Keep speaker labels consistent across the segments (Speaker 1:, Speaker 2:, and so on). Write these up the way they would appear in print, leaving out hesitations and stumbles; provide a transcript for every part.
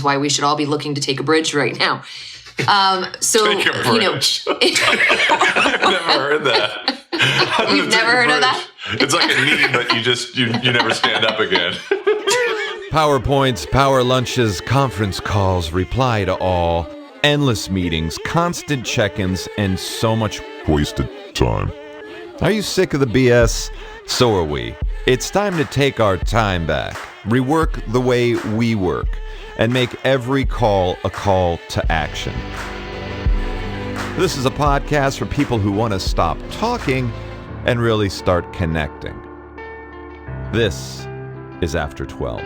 Speaker 1: why we should all be looking to take a bridge right now. So,
Speaker 2: take a bridge. I've never heard that.
Speaker 1: You've never heard of that?
Speaker 2: It's like a knee, but you never stand up again.
Speaker 3: PowerPoints, power lunches, conference calls, reply to all, endless meetings, constant check-ins, and so much wasted time. Are you sick of the BS? So are we. It's time to take our time back, rework the way we work, and make every call a call to action. This is a podcast for people who want to stop talking and really start connecting. This is After 12.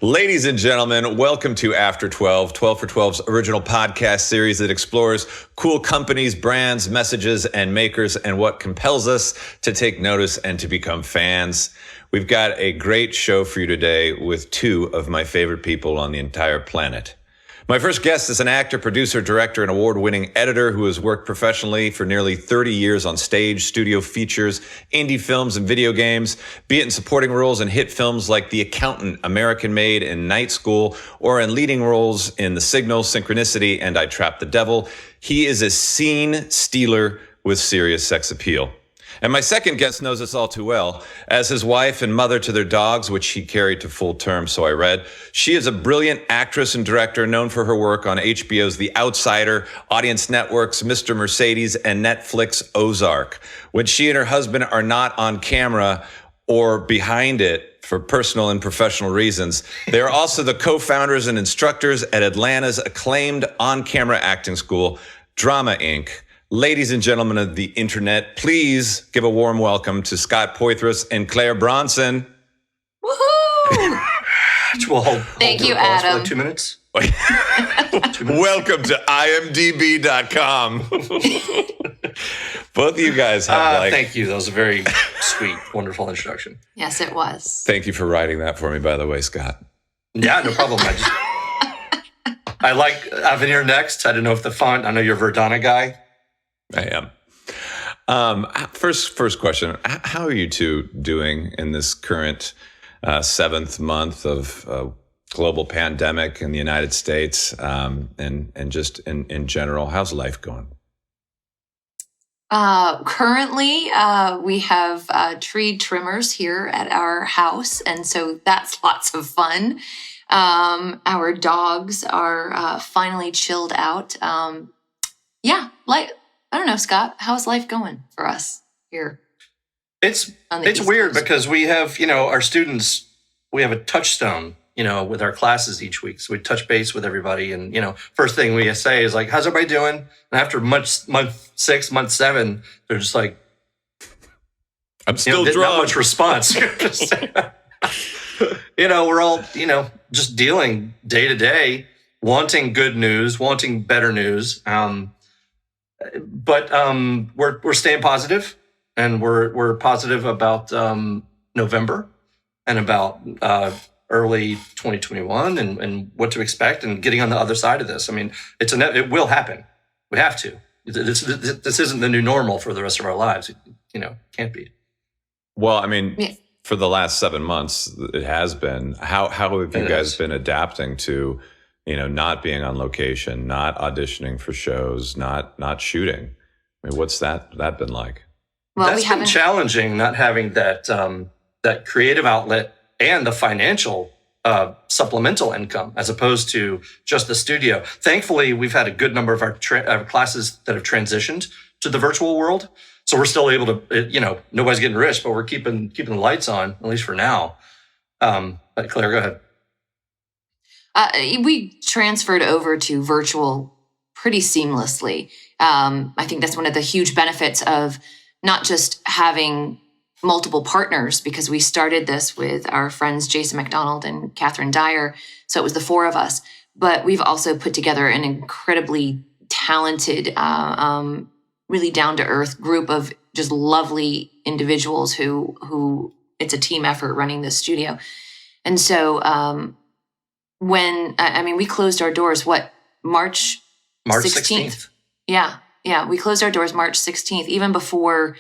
Speaker 2: Ladies and gentlemen, welcome to After 12, 12 for 12's original podcast series that explores cool companies, brands, messages, and makers, and what compels us to take notice and to become fans. We've got a great show for you today with two of my favorite people on the entire planet. My first guest is an actor, producer, director, and award-winning editor who has worked professionally for nearly 30 years on stage, studio features, indie films, and video games, be it in supporting roles in hit films like The Accountant, American Made, and Night School, or in leading roles in The Signal, Synchronicity, and I Trapped the Devil. He is a scene stealer with serious sex appeal. And my second guest knows this all too well. As his wife and mother to their dogs, which he carried to full term, so I read, she is a brilliant actress and director known for her work on HBO's The Outsider, Audience Network's Mr. Mercedes, and Netflix Ozark. When she and her husband are not on camera or behind it for personal and professional reasons, they are also the co-founders and instructors at Atlanta's acclaimed on-camera acting school, Drama Inc. Ladies and gentlemen of the internet, please give a warm welcome to Scott Poythress and Claire Bronson.
Speaker 1: Woohoo!
Speaker 4: Thank
Speaker 1: you, Adam.
Speaker 4: For like 2 minutes.
Speaker 2: 2 minutes. Welcome to imdb.com. Both of you guys have
Speaker 4: Thank you. That was a very sweet, wonderful introduction.
Speaker 1: Yes, it was.
Speaker 2: Thank you for writing that for me, by the way, Scott.
Speaker 4: Yeah, no problem. I like Avenir Next. I don't know if the font, I know you're a Verdana guy.
Speaker 2: I am. First question. How are you two doing in this current seventh month of global pandemic in the United States and just in general? How's life going?
Speaker 1: Currently, we have tree trimmers here at our house, and so that's lots of fun. Our dogs are finally chilled out. I don't know, Scott, how's life going for us here?
Speaker 4: It's weird because we have, our students, we have a touchstone, with our classes each week. So we touch base with everybody. And, first thing we say is like, how's everybody doing? And after month 6, month 7, they're just like,
Speaker 2: I'm still drunk.
Speaker 4: Not much response. We're all, just dealing day to day, wanting good news, wanting better news. But we're staying positive, and we're positive about November and about early 2021 and what to expect and getting on the other side of this. I mean, it will happen. We have to. This isn't the new normal for the rest of our lives. Can't be.
Speaker 2: Well, I mean, for the last 7 months, it has been. How have you guys been adapting to? Not being on location, not auditioning for shows, not shooting. I mean, what's that been like?
Speaker 1: Well,
Speaker 4: That's been challenging, not having that creative outlet and the financial supplemental income as opposed to just the studio. Thankfully, we've had a good number of our classes that have transitioned to the virtual world. So we're still able to, nobody's getting rich, but we're keeping the lights on, at least for now. But Claire, go ahead.
Speaker 1: We transferred over to virtual pretty seamlessly. I think that's one of the huge benefits of not just having multiple partners, because we started this with our friends Jason McDonald and Catherine Dyer. So it was the 4 of us. But we've also put together an incredibly talented, really down-to-earth group of just lovely individuals who it's a team effort running this studio. And so we closed our doors, March 16th? Yeah. We closed our doors March 16th, even before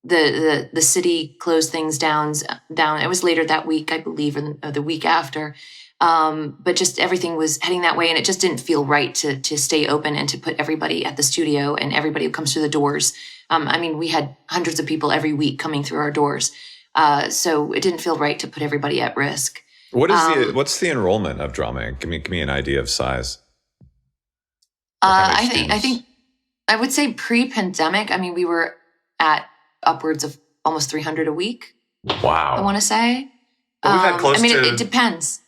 Speaker 1: the city closed things down. It was later that week, I believe, or the week after. But just everything was heading that way, and it just didn't feel right to stay open and to put everybody at the studio and everybody who comes through the doors. I mean, we had hundreds of people every week coming through our doors, so it didn't feel right to put everybody at risk.
Speaker 2: What's the enrollment of drama? Give me an idea of size.
Speaker 1: I think I would say pre-pandemic. I mean, we were at upwards of almost 300 a week.
Speaker 2: Wow.
Speaker 1: I want to say.
Speaker 4: Well, we've had close
Speaker 1: it depends.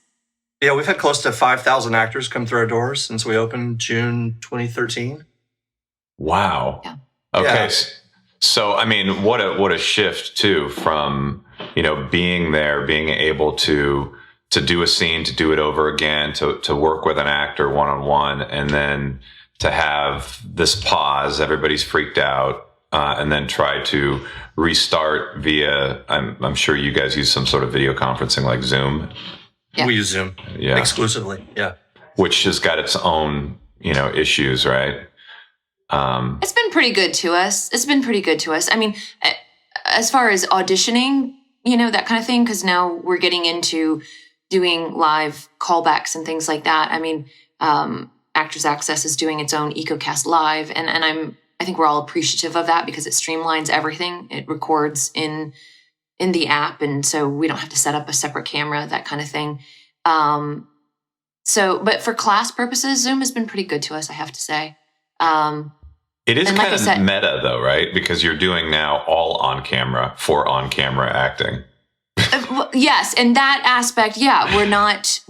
Speaker 4: Yeah, we've had close to 5,000 actors come through our doors since we opened June 2013.
Speaker 2: Wow.
Speaker 1: Yeah.
Speaker 2: Okay.
Speaker 4: Yeah.
Speaker 3: So, I mean, what a shift too from, being there, being able to do a scene, to do it over again, to work with an actor one-on-one, and then to have this pause, everybody's freaked out, and then try to restart via, I'm sure you guys use some sort of video conferencing like Zoom.
Speaker 1: Yeah.
Speaker 4: We use Zoom exclusively. Yeah.
Speaker 3: Which has got its own, issues, right?
Speaker 1: It's been pretty good to us. I mean, as far as auditioning, that kind of thing, because now we're getting into doing live callbacks and things like that. I mean, Actors Access is doing its own EcoCast Live, and I think we're all appreciative of that because it streamlines everything. It records in the app, and so we don't have to set up a separate camera, that kind of thing. But for class purposes, Zoom has been pretty good to us, I have to say.
Speaker 3: It is kind
Speaker 1: of
Speaker 3: meta though, right? Because you're doing now all on camera for on camera acting.
Speaker 1: Yes, and that aspect, yeah, we're not.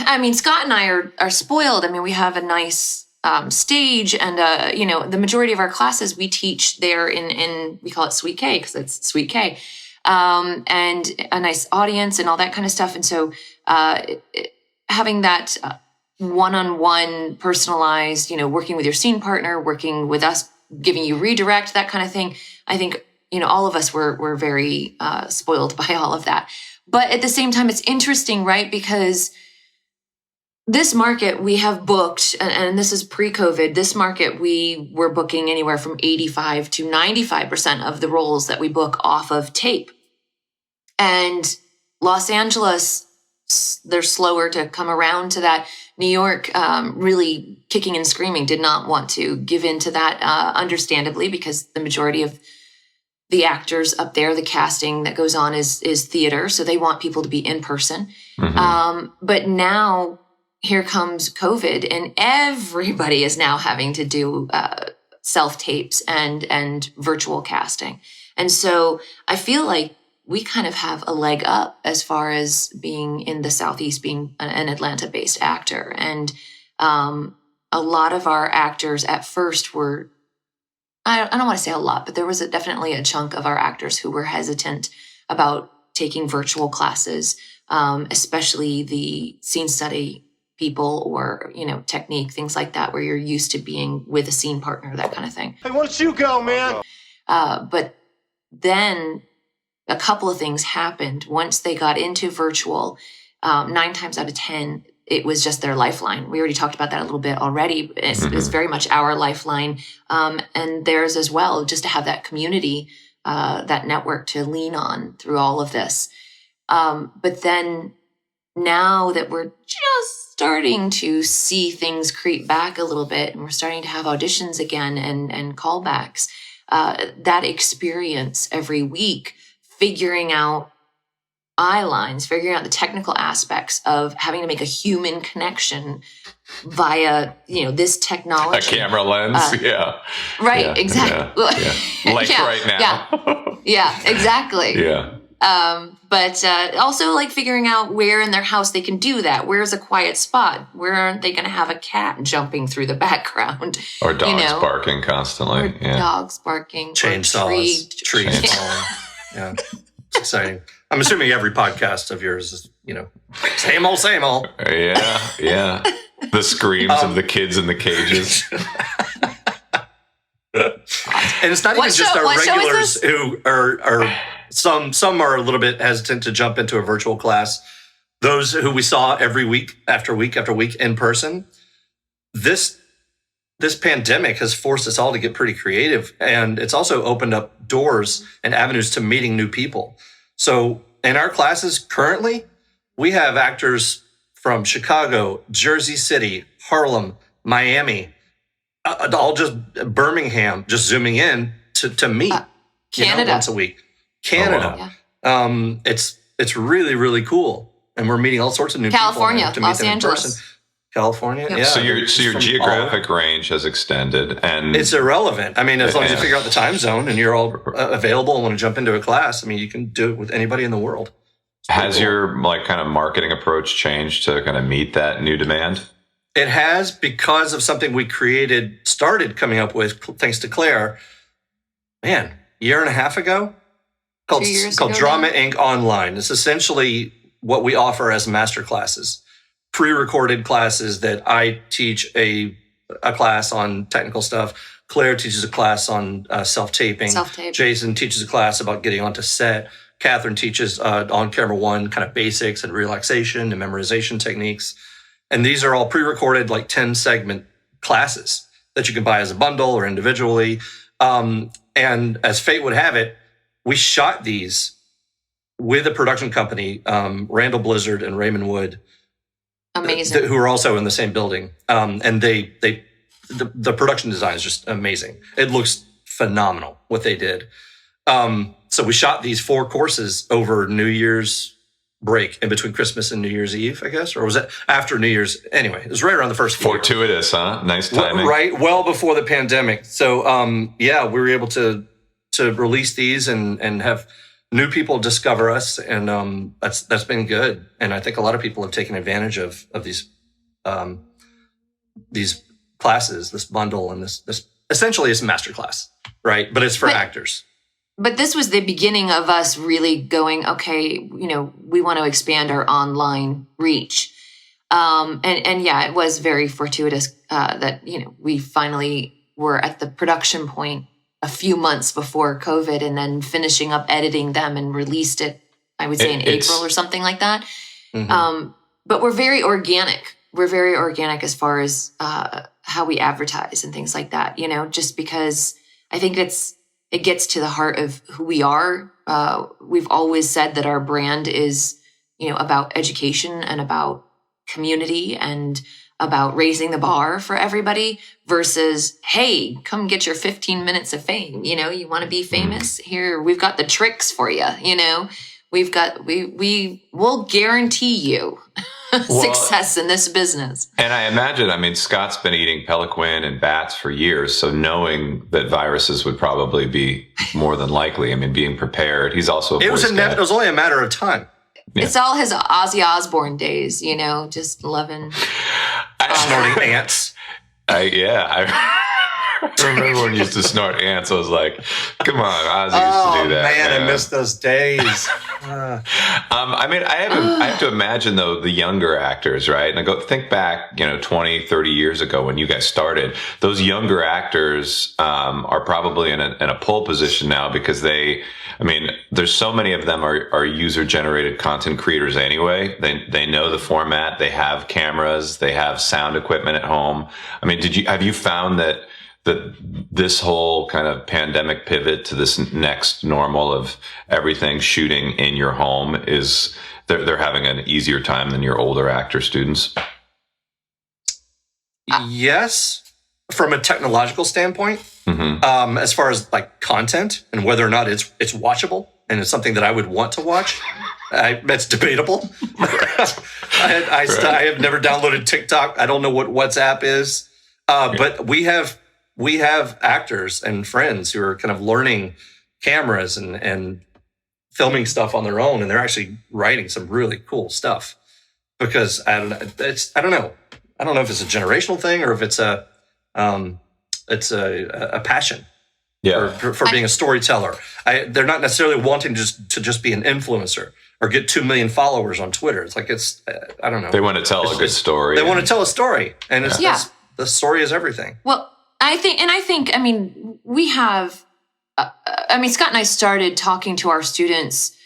Speaker 1: I mean, Scott and I are spoiled. I mean, we have a nice stage, and the majority of our classes we teach there in we call it Sweet K because it's Sweet K, and a nice audience and all that kind of stuff. And so having that one-on-one personalized, working with your scene partner, working with us, giving you redirect, that kind of thing. I think, all of us were very spoiled by all of that. But at the same time, it's interesting, right? Because this market we have booked, and this is pre-COVID, this market we were booking anywhere from 85 to 95% of the roles that we book off of tape. And Los Angeles, they're slower to come around to that. New York, really kicking and screaming, did not want to give in to that, understandably, because the majority of the actors up there, the casting that goes on is theater. So they want people to be in person. Mm-hmm. But now here comes COVID, and everybody is now having to do self-tapes and virtual casting. And so I feel like we kind of have a leg up as far as being in the Southeast, being an Atlanta-based actor. And a lot of our actors at first were, I don't want to say a lot, but there was definitely a chunk of our actors who were hesitant about taking virtual classes, especially the scene study people or, technique, things like that, where you're used to being with a scene partner, that kind of thing.
Speaker 5: Hey, why don't you go, man?
Speaker 1: But then a couple of things happened. Once they got into virtual, 9 times out of 10, it was just their lifeline. We already talked about that a little bit already. It's very much our lifeline, and theirs as well, just to have that community, that network to lean on through all of this. But then now that we're just starting to see things creep back a little bit, and we're starting to have auditions again and callbacks, that experience every week, figuring out eye lines, figuring out the technical aspects of having to make a human connection via, this technology.
Speaker 3: A camera lens, yeah.
Speaker 1: Right,
Speaker 3: yeah,
Speaker 1: exactly.
Speaker 3: Yeah. Like right now.
Speaker 1: Yeah, exactly.
Speaker 3: Yeah.
Speaker 1: But also like figuring out where in their house they can do that. Where's a quiet spot? Where aren't they going to have a cat jumping through the background?
Speaker 3: Or dogs barking constantly.
Speaker 1: Or dogs barking.
Speaker 4: Chainsaws. Trees falling. Yeah. It's exciting. I'm assuming every podcast of yours is, same old.
Speaker 3: Yeah. The screams of the kids in the cages.
Speaker 4: And it's not even just our regulars who are some are a little bit hesitant to jump into a virtual class. Those who we saw every week after week after week in person. This pandemic has forced us all to get pretty creative, and it's also opened up doors and avenues to meeting new people. So in our classes currently, we have actors from Chicago, Jersey City, Harlem, Miami, all just Birmingham, just zooming in to meet
Speaker 1: Canada
Speaker 4: once a week. Canada.
Speaker 2: Oh, wow.
Speaker 1: Yeah.
Speaker 4: It's really, really cool. And we're meeting all sorts of new
Speaker 1: California,
Speaker 4: people. To meet
Speaker 1: Los
Speaker 4: them in
Speaker 1: Angeles.
Speaker 4: person. California,
Speaker 1: Yep.
Speaker 4: yeah.
Speaker 2: So your
Speaker 4: From
Speaker 2: geographic range has extended, and
Speaker 4: it's irrelevant. I mean, as long as you
Speaker 2: Yeah.
Speaker 4: figure out the time zone and you're all available and want to jump into a class, I mean, you can do it with anybody in the world.
Speaker 2: has your like kind of marketing approach changed to kind of meet that new demand?
Speaker 4: It has, because of something we started coming up with, thanks to Claire, man, a year and a half ago, called
Speaker 1: 2 years
Speaker 4: called
Speaker 1: ago
Speaker 4: Drama
Speaker 1: now?
Speaker 4: Inc. Online. It's essentially what we offer as master classes, pre-recorded classes that I teach a class on technical stuff. Claire teaches a class on self-taping.
Speaker 1: Self-tape.
Speaker 4: Jason teaches a class about getting onto set. Catherine teaches on camera one kind of basics and relaxation and memorization techniques. And these are all pre-recorded, like 10 segment classes that you can buy as a bundle or individually. And as fate would have it, we shot these with a production company, Randall Blizzard and Raymond Wood,
Speaker 1: Amazing.
Speaker 4: who are also in the same building. And the production design is just amazing. It looks phenomenal what they did. So we shot these 4 courses over New Year's break, in between Christmas and New Year's Eve, I guess, or was it after New Year's? Anyway, it was right around the first year.
Speaker 2: Fortuitous, huh? Nice timing.
Speaker 4: Right, well before the pandemic. So yeah, we were able to release these and have new people discover us, and that's been good. And I think a lot of people have taken advantage of these classes, this bundle, and this essentially is a master class, right? But it's for actors.
Speaker 1: But this was the beginning of us really going, okay, we want to expand our online reach. And yeah, it was very fortuitous that, we finally were at the production point a few months before COVID, and then finishing up editing them and released it, I would say in April or something like that.
Speaker 4: Mm-hmm.
Speaker 1: But we're very organic. We're very organic as far as how we advertise and things like that, just because I think it gets to the heart of who we are. We've always said that our brand is, about education and about community and about raising the bar for everybody versus, hey, come get your 15 minutes of fame. You want to be famous? Here, we've got the tricks for you. We'll guarantee you success in this business.
Speaker 2: And I imagine, Scott's been eating Peliquin and bats for years, so knowing that viruses would probably be more than likely. Being prepared. He's also
Speaker 4: It was only a matter of time.
Speaker 2: Yeah.
Speaker 1: It's all his Ozzy Osbourne days, just loving
Speaker 4: Snorting ants.
Speaker 2: I remember when he used to snort ants. I was like, come on, Ozzy used to do that.
Speaker 4: Man, I miss those days.
Speaker 2: I have to imagine, though, the younger actors, right? And I think back, 20, 30 years ago when you guys started, those younger actors are probably in a pole position now because there's so many of them are user-generated content creators anyway. They know the format. They have cameras. They have sound equipment at home. Have you found that this whole kind of pandemic pivot to this next normal of everything shooting in your home is they're having an easier time than your older actor students?
Speaker 4: Yes, from a technological standpoint.
Speaker 2: Mm-hmm.
Speaker 4: As far as like content and whether or not it's watchable and it's something that I would want to watch, that's debatable. I have never downloaded TikTok. I don't know what WhatsApp is, but we have actors and friends who are kind of learning cameras and filming stuff on their own, and they're actually writing some really cool stuff. Because I don't know if it's a generational thing or if it's a passion.
Speaker 2: Yeah.
Speaker 4: For being a storyteller. They're not necessarily wanting to just be an influencer or get 2 million followers on Twitter. It's like I don't know.
Speaker 2: They want to tell a good story.
Speaker 4: They want to tell a story, and the story is everything.
Speaker 1: Well, I think we have, Scott and I started talking to our students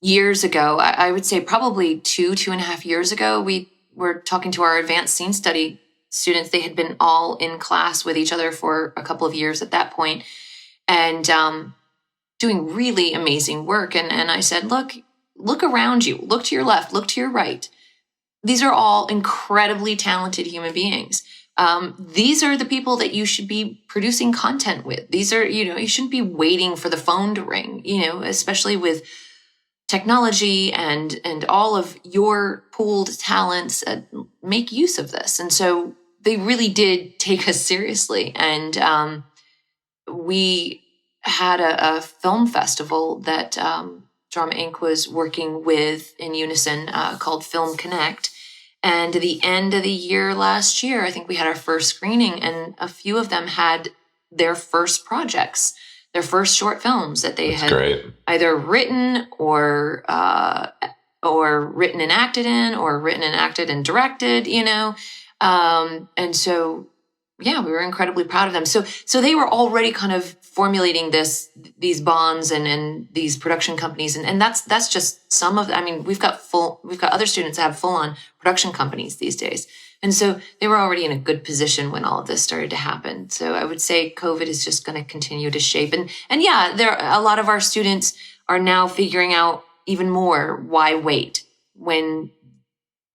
Speaker 1: years ago. I would say probably 2.5 years ago. We were talking to our advanced scene study students. They had been all in class with each other for a couple of years at that point. And doing really amazing work. And I said, look around you, look to your left, look to your right. These are all incredibly talented human beings. These are the people that you should be producing content with. These are, you shouldn't be waiting for the phone to ring, especially with technology and all of your pooled talents. Make use of this. And so they really did take us seriously. And we had a film festival that Drama Inc. was working with in unison called Film Connect. And at the end of the year last year, I think we had our first screening, and a few of them had their first projects, their first short films that they had either written or written and acted in, or written and acted and directed, and so, yeah, we were incredibly proud of them. So they were already kind of formulating these bonds and these production companies. And that's just some of, we've got other students that have full on production companies these days. And so they were already in a good position when all of this started to happen. So I would say COVID is just going to continue to shape. And yeah, a lot of our students are now figuring out even more why wait when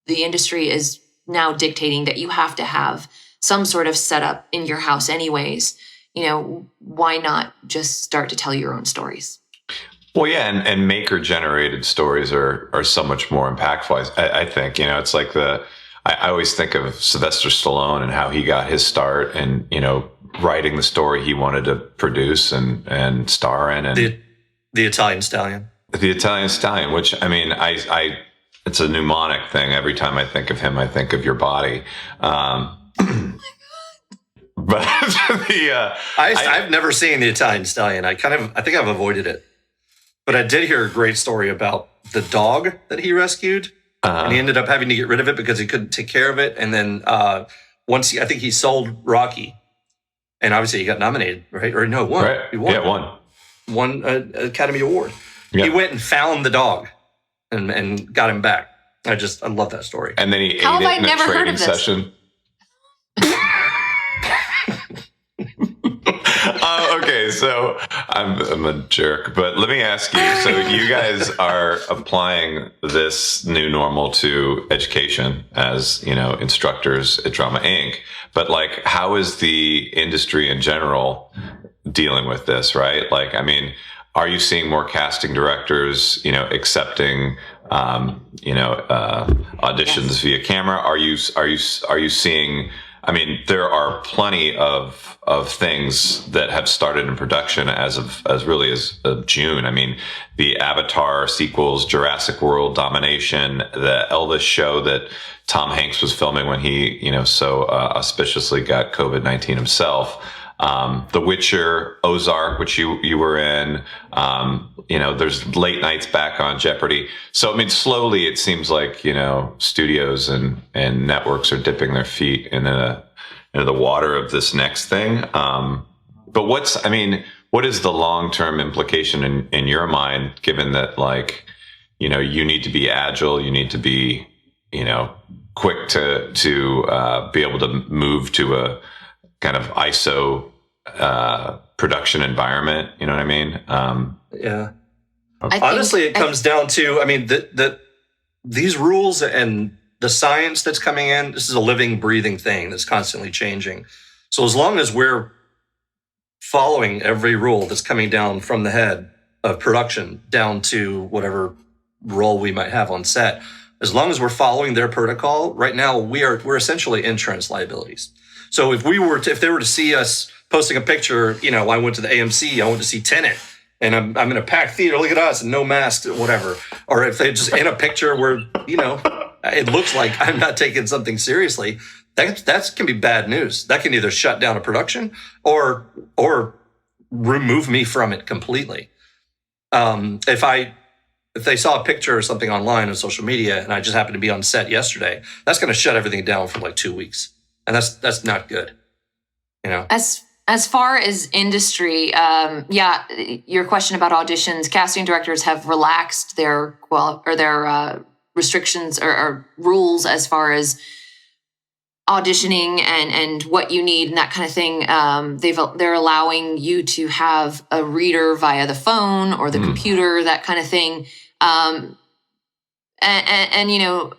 Speaker 1: the industry is now dictating that you have to have some sort of setup in your house anyways. Why not just start to tell your own stories?
Speaker 3: Well, yeah, and maker-generated stories are so much more impactful. I think, it's like I always think of Sylvester Stallone and how he got his start, and writing the story he wanted to produce and star in, and
Speaker 4: the Italian Stallion.
Speaker 3: The Italian Stallion, which I it's a mnemonic thing. Every time I think of him, I think of your body. But
Speaker 4: I've never seen the Italian Stallion. I think I've avoided it. But I did hear a great story about the dog that he rescued, and he ended up having to get rid of it because he couldn't take care of it. And then I think he sold Rocky, and obviously he got nominated, right? Or no, won.
Speaker 3: Right.
Speaker 4: He won.
Speaker 3: Yeah,
Speaker 4: won Academy Award.
Speaker 3: Yeah.
Speaker 4: He went and found the dog and got him back. I love that story.
Speaker 3: And then he ate it in a training session. Okay, so I'm a jerk, but let me ask you. So you guys are applying this new normal to education as, instructors at Drama Inc. But how is the industry in general dealing with this, right? Are you seeing more casting directors, accepting, auditions via camera? Are you seeing? There are plenty of things that have started in production as of June. The Avatar sequels, Jurassic World Domination, the Elvis show that Tom Hanks was filming when he, so auspiciously got COVID-19 himself. The Witcher, Ozark, which you were in. There's late nights back on Jeopardy. So, slowly it seems like, studios and networks are dipping their feet into the water of this next thing. But what is the long-term implication in your mind, given that, you need to be agile, you need to be, quick to be able to move to a kind of ISO production environment, you know what I mean?
Speaker 4: Yeah. Honestly, it comes down to, these rules and the science that's coming in, this is a living, breathing thing that's constantly changing. So as long as we're following every rule that's coming down from the head of production down to whatever role we might have on set, as long as we're following their protocol, right now we're essentially insurance liabilities. So if they were to see us posting a picture, I went to the AMC, I went to see Tenet, and I'm in a packed theater, look at us, and no mask, whatever. Or if they just in a picture where, it looks like I'm not taking something seriously, that can be bad news. That can either shut down a production or remove me from it completely. If they saw a picture or something online on social media and I just happened to be on set yesterday, that's going to shut everything down for 2 weeks. And that's not good,
Speaker 1: As far as industry, your question about auditions, casting directors have relaxed their restrictions or rules as far as auditioning and what you need and that kind of thing. They're allowing you to have a reader via the phone or the computer, that kind of thing. And you know,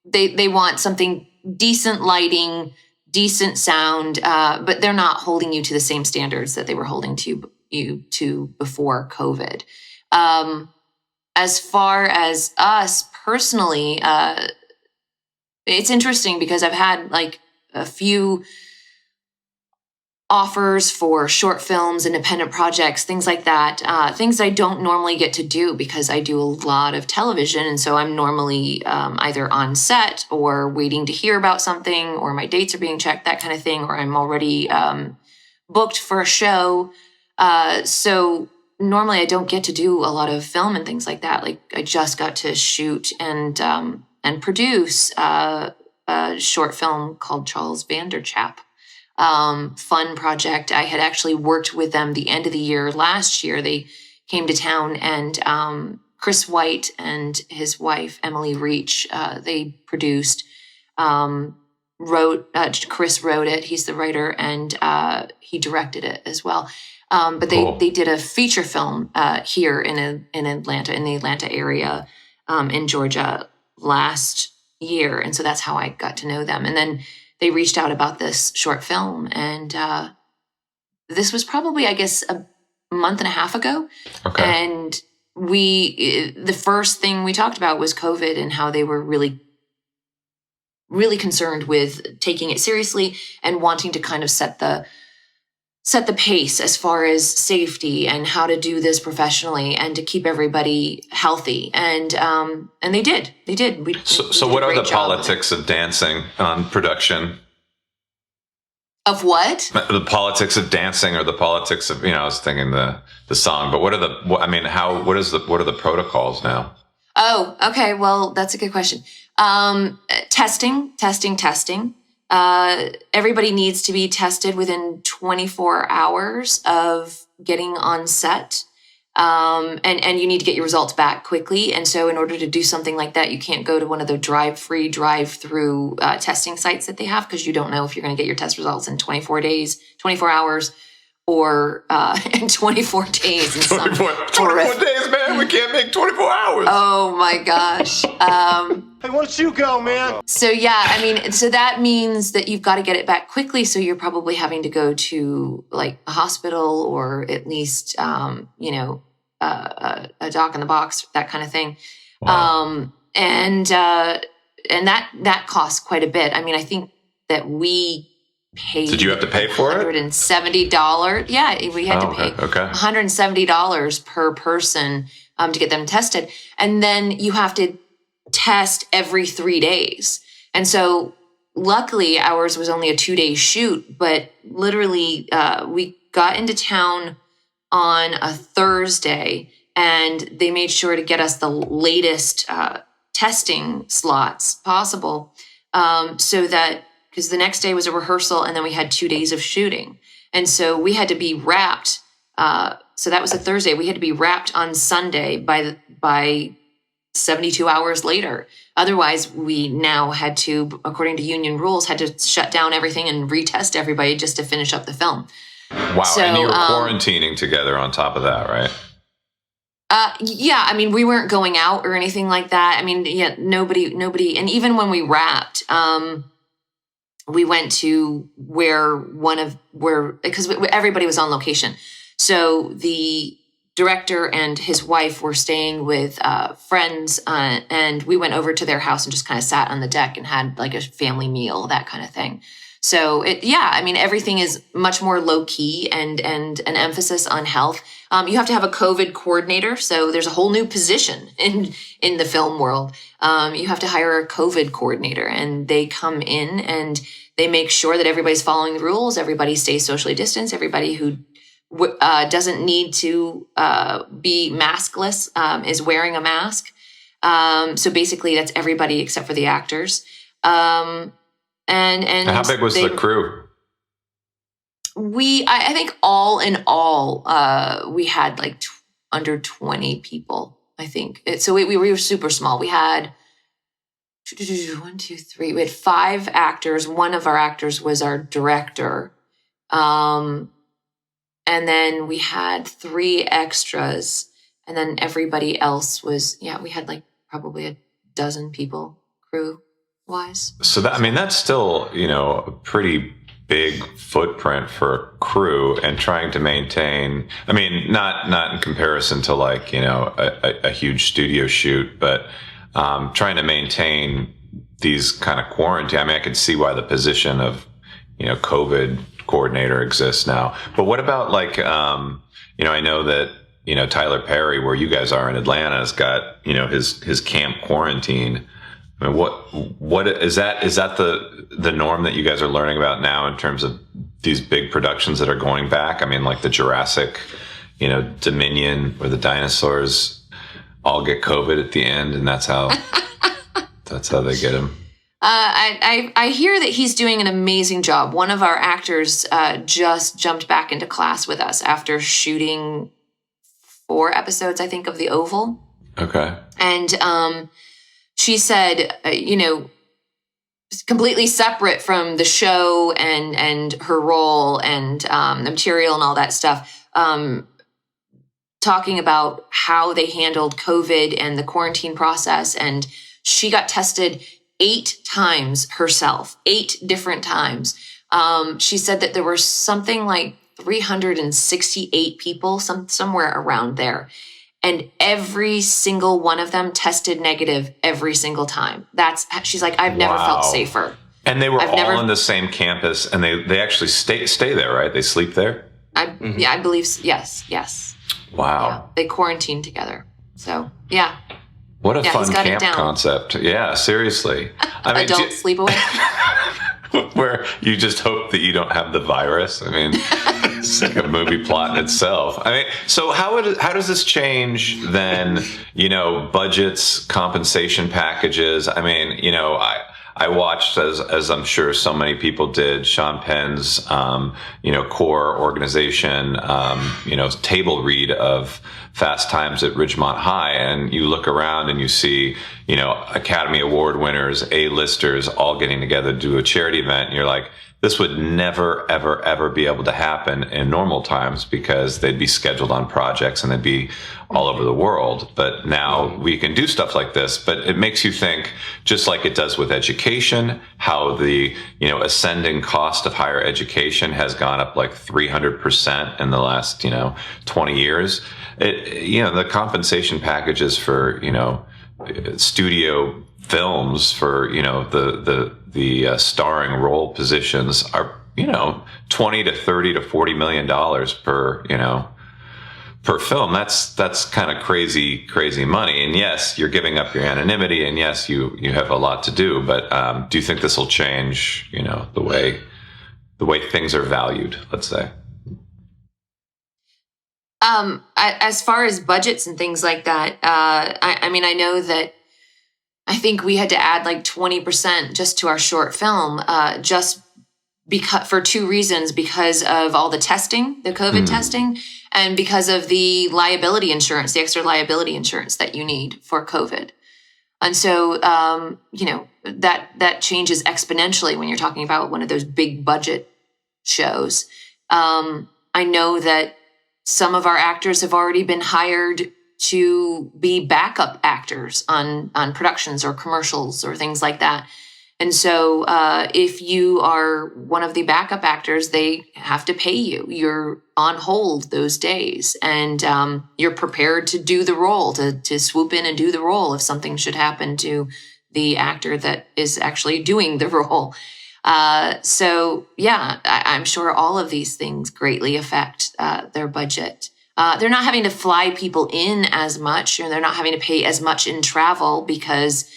Speaker 1: they want something decent lighting, decent sound, but they're not holding you to the same standards that they were holding you to before COVID. As far as us personally, it's interesting because I've had like a few offers for short films, independent projects, things like that, things I don't normally get to do because I do a lot of television. And so I'm normally either on set or waiting to hear about something, or my dates are being checked, that kind of thing, or I'm already booked for a show. So normally I don't get to do a lot of film and things like that. Like I just got to shoot and produce a short film called Charles Vanderchap. Fun project. I had actually worked with them the end of the year last year. They came to town, and Chris White and his wife Emily Reach, they produced, Chris wrote it. He's the writer, and he directed it as well. But they did a feature film here in Atlanta, in the Atlanta area, in Georgia last year, and so that's how I got to know them. And then they reached out about this short film, and this was probably, I guess, a month and a half ago.
Speaker 3: Okay.
Speaker 1: And the first thing we talked about was COVID and how they were really, really concerned with taking it seriously and wanting to kind of set the pace as far as safety and how to do this professionally and to keep everybody healthy. And they did.
Speaker 2: So what are the politics of dancing on production?
Speaker 1: Of what?
Speaker 2: The politics of dancing, or the politics of, I was thinking the song, but what are the protocols now?
Speaker 1: Oh, okay. Well, that's a good question. Testing. Everybody needs to be tested within 24 hours of getting on set. And you need to get your results back quickly. And so in order to do something like that, you can't go to one of the drive-through testing sites that they have, because you don't know if you're going to get your test results in 24 hours, or in 24 days. In
Speaker 2: 24 days, man. We can't make 24 hours.
Speaker 1: Oh my gosh.
Speaker 5: Hey, why don't you go, man?
Speaker 1: So yeah, I mean, so that means that you've got to get it back quickly. So you're probably having to go to like a hospital, or at least, a doc in the box, that kind of thing.
Speaker 2: Wow.
Speaker 1: And that costs quite a bit. I mean, I think that we paid.
Speaker 2: Did you have to pay for it?
Speaker 1: $170. Yeah, we had to pay
Speaker 2: okay.
Speaker 1: $170 per person to get them tested. And then you have to test every 3 days. And so luckily ours was only a 2-day shoot, but literally we got into town on a Thursday, and they made sure to get us the latest testing slots possible, so that, because the next day was a rehearsal and then we had 2 days of shooting. And so we had to be wrapped. So that was a Thursday. We had to be wrapped on Sunday by 72 hours later. Otherwise, we now had to, according to union rules, had to shut down everything and retest everybody just to finish up the film.
Speaker 2: Wow. So, and you were quarantining together on top of that, right?
Speaker 1: Yeah. I mean, we weren't going out or anything like that. I mean, yeah, nobody. And even when we wrapped, we went to because everybody was on location. So the director and his wife were staying with friends, and we went over to their house and just kind of sat on the deck and had like a family meal, that kind of thing. So everything is much more low key and an emphasis on health. You have to have a COVID coordinator. So there's a whole new position in the film world. You have to hire a COVID coordinator, and they come in and they make sure that everybody's following the rules. Everybody stays socially distanced. Everybody who doesn't need to be maskless is wearing a mask. So basically that's everybody except for the actors. And
Speaker 2: how big was the crew?
Speaker 1: I think all in all, we had like under 20 people, I think. So we were super small. We had 1, 2, 3. We had 5 actors. One of our actors was our director. And then we had 3 extras. And then everybody else was, we had like probably a dozen people crew wise.
Speaker 3: So that's still, a pretty big footprint for a crew, and trying to maintain, not in comparison to like, a huge studio shoot, but trying to maintain these kind of quarantine. I could see why the position of, COVID coordinator exists now. But what about like, I know that, Tyler Perry, where you guys are in Atlanta, has got, his camp quarantine. What is that? Is that the norm that you guys are learning about now in terms of these big productions that are going back? Like the Jurassic, Dominion, where the dinosaurs all get COVID at the end, and that's how they get him.
Speaker 1: I hear that he's doing an amazing job. One of our actors just jumped back into class with us after shooting 4 episodes, I think, of The Oval. Okay. And she said, completely separate from the show and her role and the material and all that stuff, talking about how they handled COVID and the quarantine process. And she got tested 8 times herself, 8 different times. She said that there were something like 368 people, somewhere around there. And every single one of them tested negative every single time. She's like, I've never felt safer.
Speaker 3: And they were all on the same campus, and they actually stay there, right? They sleep there?
Speaker 1: Yeah, I believe so. Yes.
Speaker 3: Wow.
Speaker 1: Yeah, they quarantined together. So, yeah.
Speaker 3: What a fun camp concept. Yeah, seriously.
Speaker 1: Adult sleepaway.
Speaker 3: Where you just hope that you don't have the virus. It's like a movie plot in itself. So how does this change then, budgets, compensation packages? I watched, as I'm sure so many people did, Sean Penn's, core organization, table read of Fast Times at Ridgemont High. And you look around and you see, Academy Award winners, A-listers all getting together to do a charity event. And you're like, this would never, ever, ever be able to happen in normal times because they'd be scheduled on projects and they'd be all over the world. But now we can do stuff like this. But it makes you think, just like it does with education, how the, ascending cost of higher education has gone up like 300% in the last, 20 years. The compensation packages for, studio films for, the starring role positions are, 20 to 30 to 40 million dollars per film. That's kind of crazy money. And yes, you're giving up your anonymity, and yes, you have a lot to do, but do you think this will change, the way things are valued, let's say?
Speaker 1: As far as budgets and things like that, I know that I think we had to add like 20% just to our short film, just because, for 2 reasons, because of all the testing, the COVID testing, and because of the liability insurance, the extra liability insurance that you need for COVID. And so, that changes exponentially when you're talking about one of those big budget shows. I know that some of our actors have already been hired to be backup actors on productions or commercials or things like that. And so if you are one of the backup actors, they have to pay you. You're on hold those days, and you're prepared to do the role, to swoop in and do the role if something should happen to the actor that is actually doing the role. So yeah, I'm sure all of these things greatly affect their budget. They're not having to fly people in as much, or they're not having to pay as much in travel because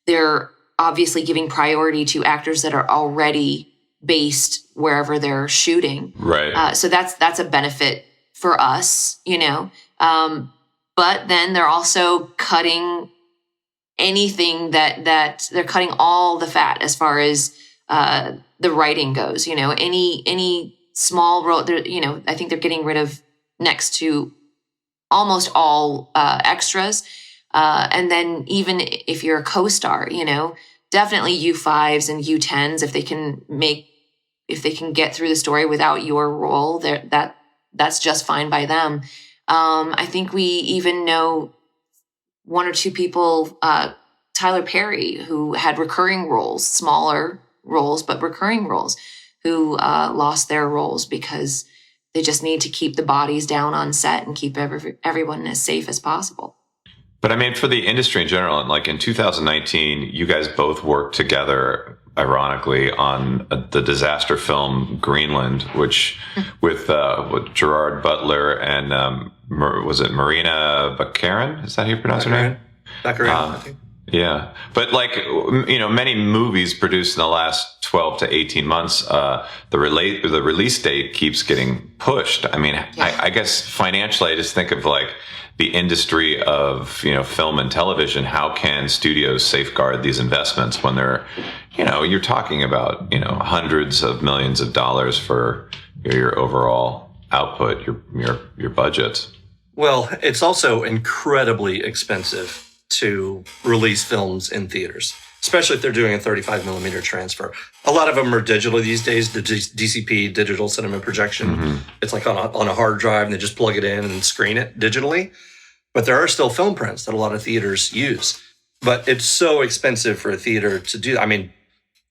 Speaker 1: they're obviously giving priority to actors that are already based wherever they're shooting.
Speaker 3: Right.
Speaker 1: So that's a benefit for us, but then they're also cutting anything that they're cutting all the fat as far as the writing goes. Any small role, I think they're getting rid of next to almost all extras. And then even if you're a co-star, definitely U5s and U10s, if they can get through the story without your role, that's just fine by them. I think we even know one or two people, Tyler Perry, who had recurring roles, smaller roles, but recurring roles, who lost their roles because they just need to keep the bodies down on set and keep everyone as safe as possible.
Speaker 3: But I mean, for the industry in general, and like in 2019, you guys both worked together, ironically, on the disaster film Greenland, which with Gerard Butler and was it Marina Baccarin? Is that how you pronounce her name?
Speaker 4: Baccarin, I think.
Speaker 3: Yeah. But like, many movies produced in the last 12 to 18 months, the release date keeps getting pushed. I mean, yeah. I guess financially, I just think of like the industry of, film and television. How can studios safeguard these investments when they're, you're talking about, hundreds of millions of dollars for your overall output, your budget?
Speaker 4: Well, it's also incredibly expensive to release films in theaters, especially if they're doing a 35 millimeter transfer. A lot of them are digital these days, the DCP, digital cinema projection. Mm-hmm. It's like on a hard drive and they just plug it in and screen it digitally. But there are still film prints that a lot of theaters use. But it's so expensive for a theater to do. I mean,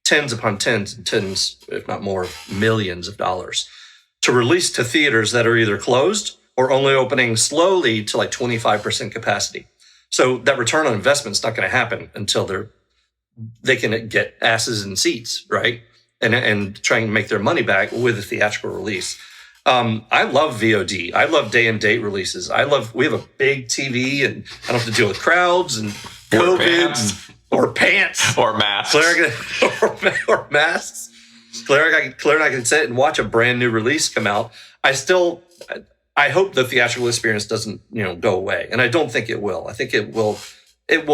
Speaker 4: tens upon tens and tens, if not more, millions of dollars to release to theaters that are either closed or only opening slowly to like 25% capacity. So that return on investment is not going to happen until they can get asses in seats, right? And try and make their money back with a theatrical release. I love VOD. I love day and date releases. we have a big TV and I don't have to deal with crowds and COVID or pants
Speaker 3: or masks
Speaker 4: or masks. Claire and I can sit and watch a brand new release come out. I hope the theatrical experience doesn't, go away. And I don't think it will. I think it will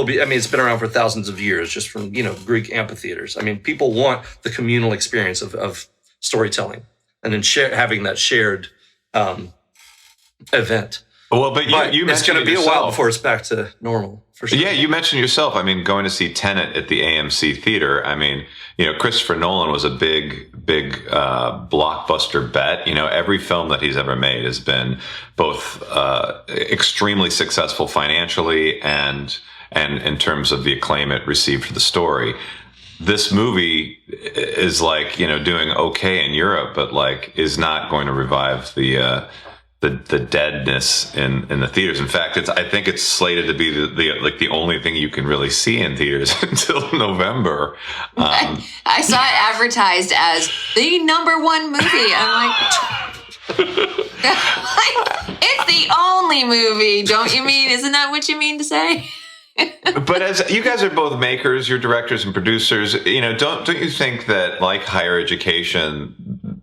Speaker 4: be, I mean, it's been around for thousands of years, just from, Greek amphitheaters. I mean, people want the communal experience of storytelling and then having that shared event.
Speaker 3: Well, but you mentioned
Speaker 4: it's going to be a while before it's back to normal. For sure.
Speaker 3: Yeah, you mentioned yourself. I mean, going to see Tenet at the AMC theater. I mean, Christopher Nolan was a big blockbuster bet. Every film that he's ever made has been both extremely successful financially and in terms of the acclaim it received for the story. This movie is like, doing okay in Europe, but like is not going to revive the deadness in the theaters. In fact, I think it's slated to be the only thing you can really see in theaters until November.
Speaker 1: I saw it advertised as the #1 movie. I'm like, it's the only movie, don't you mean? Isn't that what you mean to say?
Speaker 3: But as you guys are both makers, you're directors and producers, don't you think that, like higher education,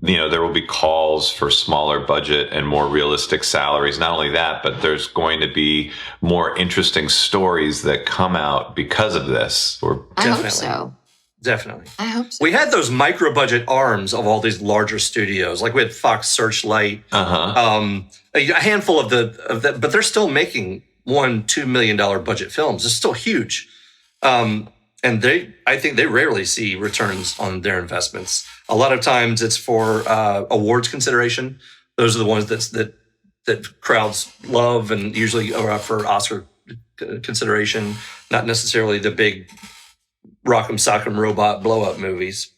Speaker 3: there will be calls for smaller budget and more realistic salaries? Not only that, but there's going to be more interesting stories that come out because of this.
Speaker 1: I hope so.
Speaker 4: Definitely.
Speaker 1: I hope so.
Speaker 4: We had those micro budget arms of all these larger studios, like we had Fox Searchlight, a handful of that, but they're still making $1-2 million budget films. It's still huge. And I think they rarely see returns on their investments. A lot of times it's for awards consideration. Those are the ones that crowds love and usually are up for Oscar consideration, not necessarily the big rock'em sock'em robot blow-up movies.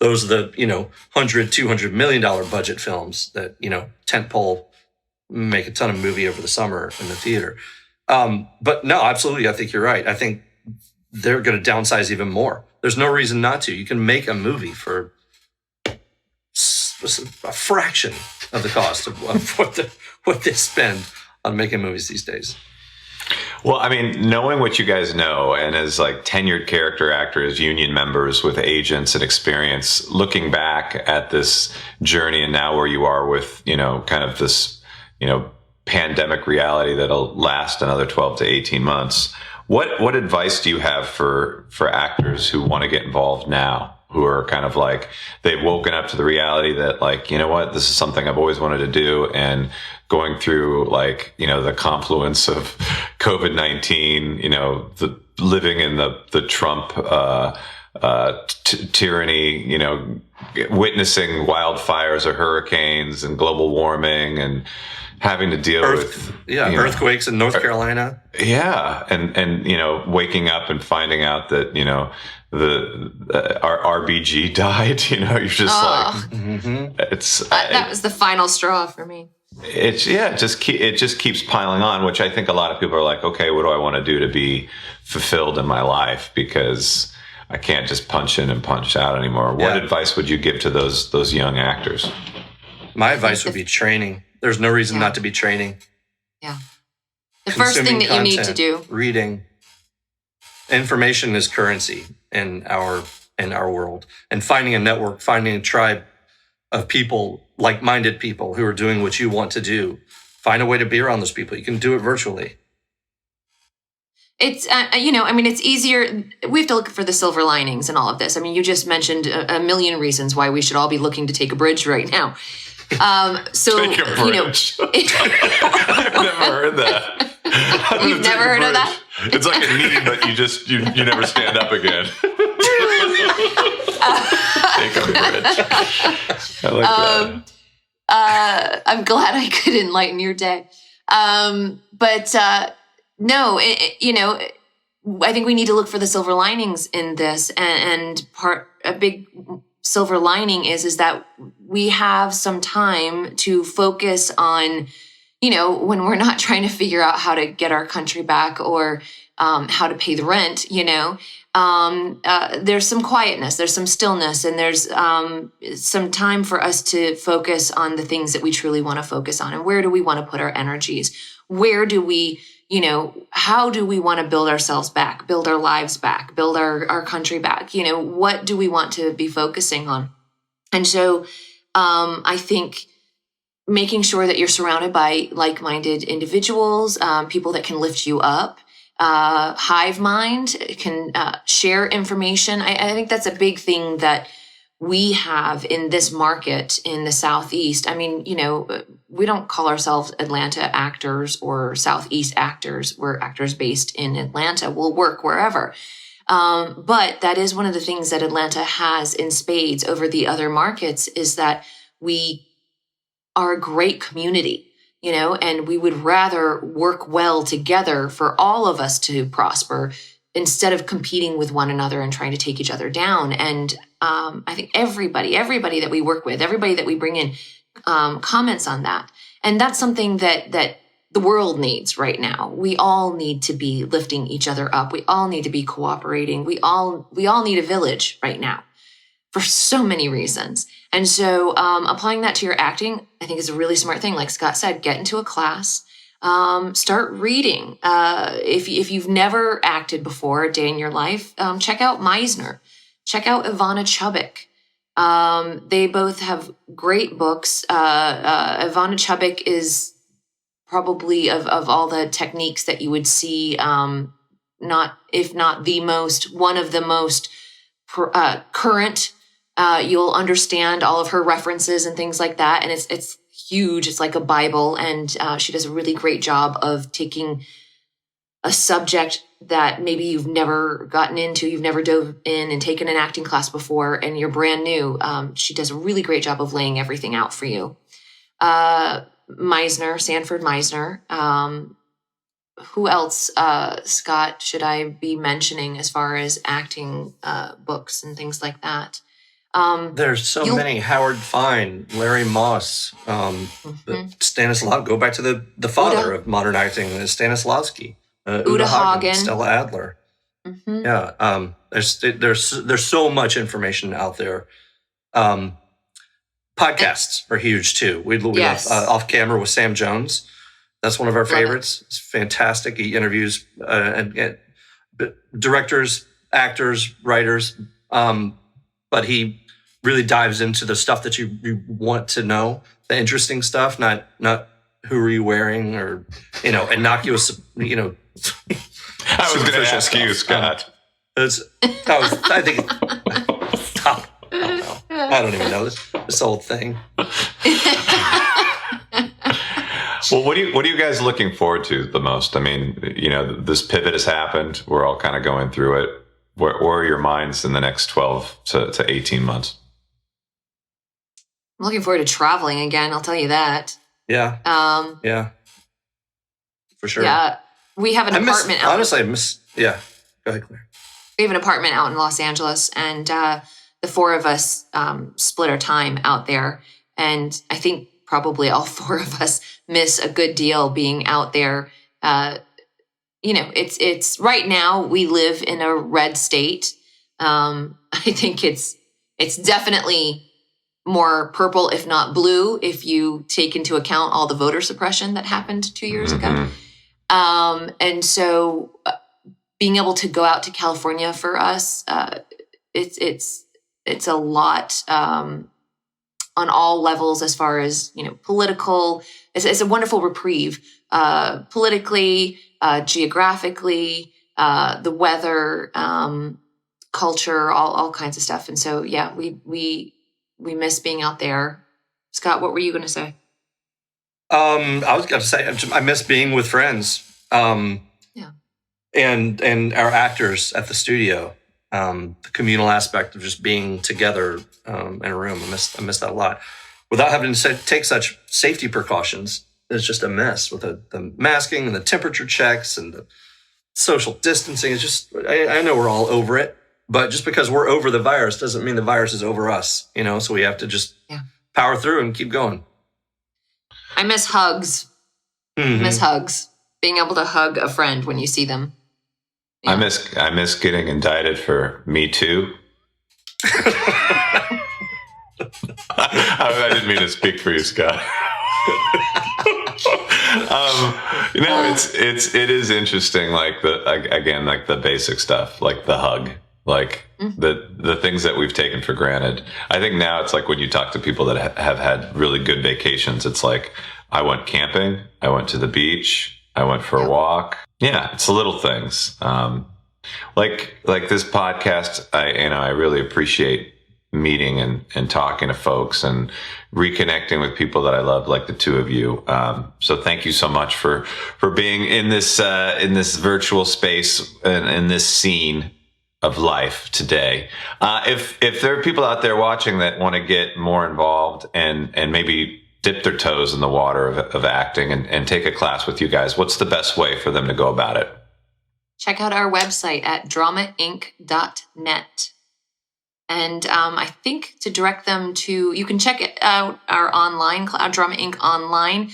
Speaker 4: Those are the, $100-200 million budget films that, tentpole, make a ton of movie over the summer in the theater. But no, absolutely. I think you're right. I think they're going to downsize even more. There's no reason not to. You can make a movie for a fraction of the cost of what they spend on making movies these days.
Speaker 3: Well, I mean, knowing what you guys know, and as like tenured character actors, union members with agents and experience, looking back at this journey and now where you are with, kind of this, pandemic reality that'll last another 12 to 18 months. What advice do you have for actors who want to get involved now, who are kind of like, they've woken up to the reality that like, this is something I've always wanted to do, and going through like, the confluence of
Speaker 2: COVID-19, the living in the Trump tyranny, witnessing wildfires or hurricanes and global warming and having to deal with
Speaker 4: earthquakes in North Carolina.
Speaker 2: Yeah, and waking up and finding out that our RBG died. You're just it's
Speaker 1: that was the final straw for me.
Speaker 2: It just keeps piling on, which I think a lot of people are like, okay, what do I want to do to be fulfilled in my life? Because I can't just punch in and punch out anymore. What advice would you give to those young actors?
Speaker 4: My advice would be training. There's no reason not to be training.
Speaker 1: Yeah. The first thing that you need to do.
Speaker 4: Reading. Information is currency in our world. And finding a network, finding a tribe of people, like-minded people who are doing what you want to do. Find a way to be around those people. You can do it virtually.
Speaker 1: It's, it's easier. We have to look for the silver linings in all of this. I mean, you just mentioned a million reasons why we should all be looking to take a bridge right now.
Speaker 2: Take a bridge. I've never heard that.
Speaker 1: You've never heard of that?
Speaker 2: It's like a knee, but you never stand up again. Take a bridge. I like that.
Speaker 1: I'm glad I could enlighten your day. No, I think we need to look for the silver linings in this, and a big silver lining is that we have some time to focus on, when we're not trying to figure out how to get our country back or how to pay the rent, there's some quietness, there's some stillness, and there's some time for us to focus on the things that we truly want to focus on. And where do we want to put our energies? Where do we, how do we want to build ourselves back, build our lives back, build our country back? What do we want to be focusing on? And so I think making sure that you're surrounded by like-minded individuals, people that can lift you up, hive mind, can share information. I think that's a big thing that we have in this market in the Southeast. I mean, we don't call ourselves Atlanta actors or Southeast actors. We're actors based in Atlanta. We'll work wherever. But that is one of the things that Atlanta has in spades over the other markets, is that we are a great community, and we would rather work well together for all of us to prosper instead of competing with one another and trying to take each other down. And I think everybody that we work with, everybody that we bring in, comments on that. And that's something that the world needs right now. We all need to be lifting each other up. We all need to be cooperating. We all need a village right now for so many reasons. And so applying that to your acting, I think, is a really smart thing. Like Scott said, get into a class, start reading. If you've never acted before a day in your life, check out Meisner. Check out Ivana Chubbuck. They both have great books. Ivana Chubbuck is probably of all the techniques that you would see, if not the most, one of the most current. You'll understand all of her references and things like that. And it's huge. It's like a Bible. And she does a really great job of taking a subject that maybe you've never gotten into, you've never dove in and taken an acting class before, and you're brand new. She does a really great job of laying everything out for you. Sanford Meisner. Who else, Scott, should I be mentioning as far as acting books and things like that?
Speaker 4: There's so many. Howard Fine, Larry Moss, Stanislav. Go back to the father of modern acting, Stanislavski. Uta Hagen, Stella Adler. Mm-hmm. Yeah, there's so much information out there. Podcasts are huge too. We have Off Camera with Sam Jones. That's one of our favorites. It's fantastic. He interviews and directors, actors, writers, but he really dives into the stuff that you want to know, the interesting stuff, not who are you wearing or innocuous
Speaker 2: I was going to ask you, Scott.
Speaker 4: I think. I don't even know this old thing.
Speaker 2: Well, what are you guys looking forward to the most? I mean, this pivot has happened. We're all kind of going through it. Where are your minds in the next 12 to 18 months?
Speaker 1: I'm looking forward to traveling again. I'll tell you that.
Speaker 4: Yeah. Yeah. For sure.
Speaker 1: Yeah. We have an apartment out.
Speaker 4: Honestly, yeah. Go ahead, Claire.
Speaker 1: We have an apartment out in Los Angeles, and the four of us split our time out there. And I think probably all four of us miss a good deal being out there. It's right now we live in a red state. I think it's definitely more purple, if not blue, if you take into account all the voter suppression that happened 2 years ago. And so being able to go out to California for us, it's a lot on all levels as far as, political. It's a wonderful reprieve politically, geographically, the weather, culture, all kinds of stuff. And so, yeah, we miss being out there. Scott, what were you going to say?
Speaker 4: I was going to say I miss being with friends. And our actors at the studio. The communal aspect of just being together in a room. I miss that a lot. Without having to take such safety precautions, it's just a mess with the masking and the temperature checks and the social distancing. It's just, I know we're all over it, but just because we're over the virus doesn't mean the virus is over us, so we have to just power through and keep going.
Speaker 1: I miss hugs. Miss hugs. Being able to hug a friend when you see them. Yeah.
Speaker 2: I miss getting indicted for Me Too. I didn't mean to speak for you, Scott. It is interesting. Like the basic stuff, like the hug, like the things that we've taken for granted. I think now it's like when you talk to people that have had really good vacations, it's like, I went camping, I went to the beach, I went for a walk. Yeah, it's the little things. Like this podcast, I really appreciate meeting and talking to folks and reconnecting with people that I love, like the two of you. So thank you so much for being in this virtual space and in this scene of life today. If there are people out there watching that want to get more involved and maybe dip their toes in the water of acting and take a class with you guys, what's the best way for them to go about it?
Speaker 1: Check out our website at dramainc.net. And I think to direct them to, you can check it out, our online, Drama Inc. online.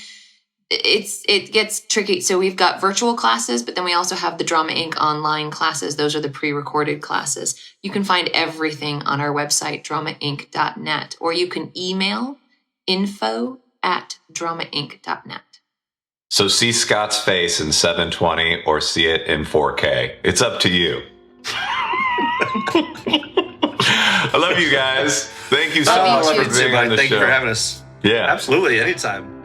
Speaker 1: It gets tricky. So we've got virtual classes, but then we also have the Drama Inc. online classes. Those are the pre-recorded classes. You can find everything on our website, dramainc.net, or you can email info@dramainc.net.
Speaker 2: So see Scott's face in 720 or see it in 4K. It's up to you. I love you guys. Thank you so much for being on the show.
Speaker 4: Thank you for having us.
Speaker 2: Yeah.
Speaker 4: Absolutely. Anytime.